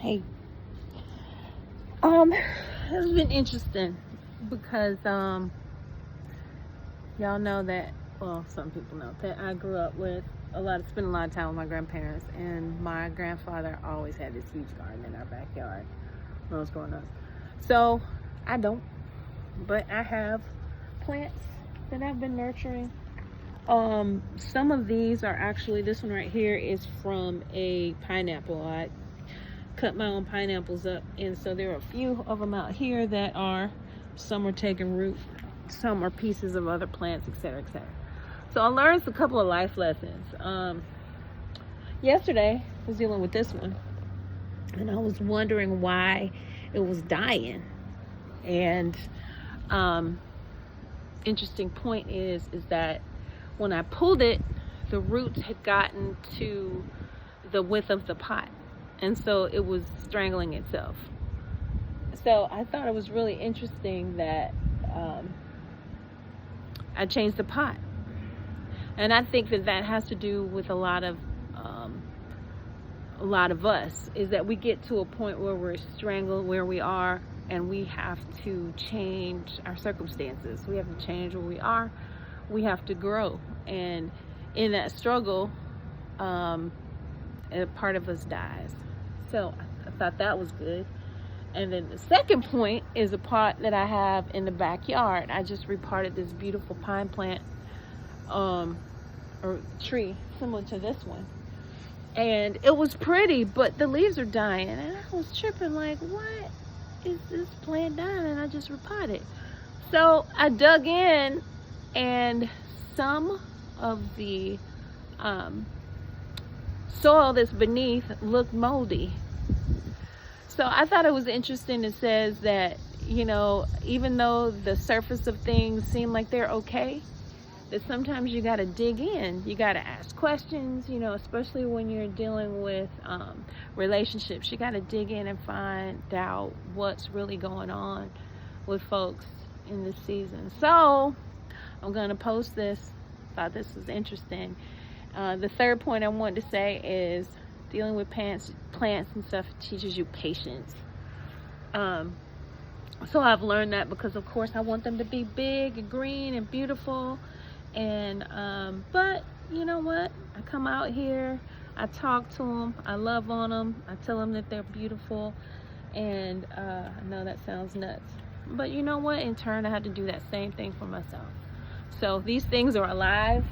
Hey. It's been interesting because y'all know that, well, some people know that I grew up with spent a lot of time with my grandparents, and my grandfather always had this huge garden in our backyard when I was growing up. So I don't, but I have plants that I've been nurturing. Some of these are actually, this one right here is from a pineapple. I cut my own pineapples up, and so there are a few of them out here that are, some are taking root, some are pieces of other plants, etc., etc. So I learned a couple of life lessons. Yesterday I was dealing with this one, and I was wondering why it was dying. And interesting point is that when I pulled it, the roots had gotten to the width of the pot, and so it was strangling itself. So I thought it was really interesting that I changed the pot, and I think that has to do with a lot of us, is that we get to a point where we're strangled where we are, and we have to change our circumstances. We have to change where we are. We have to grow, and in that struggle, a part of us dies. So I thought that was good. And then the second point is a pot that I have in the backyard. I just repotted this beautiful pine plant, or tree similar to this one, and it was pretty, but the leaves are dying, and I was tripping like, what is this plant dying? And I just repotted. So I dug in, and some of the soil that's beneath looked moldy. So I thought it was interesting. It says that, even though the surface of things seem like they're okay, that sometimes you got to dig in. You got to ask questions, especially when you're dealing with relationships. You got to dig in and find out what's really going on with folks in this season. So I'm going to post this. Thought this was interesting. The third point I wanted to say is dealing with plants and stuff teaches you patience. So I've learned that, because of course I want them to be big and green and beautiful, and but you know what, I come out here, I talk to them, I love on them, I tell them that they're beautiful, and I know that sounds nuts, but you know what, in turn I had to do that same thing for myself. So these things are alive.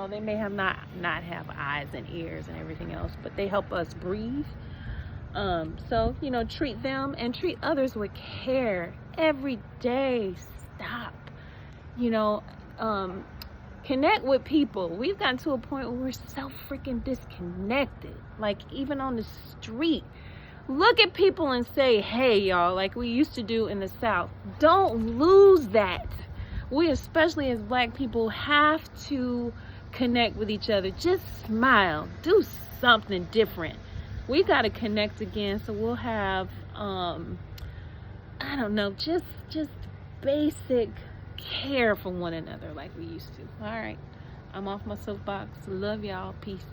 They may have not have eyes and ears and everything else, but they help us breathe. So, treat them and treat others with care every day. Stop. Connect with people. We've gotten to a point where we're so freaking disconnected. Like, even on the street, look at people and say, hey, y'all, like we used to do in the South. Don't lose that. We, especially as Black people, have to connect with each other. Just smile. Do something different. We got to connect again, so we'll have I don't know, just basic care for one another like we used to. All right, I'm off my soapbox. Love y'all. Peace.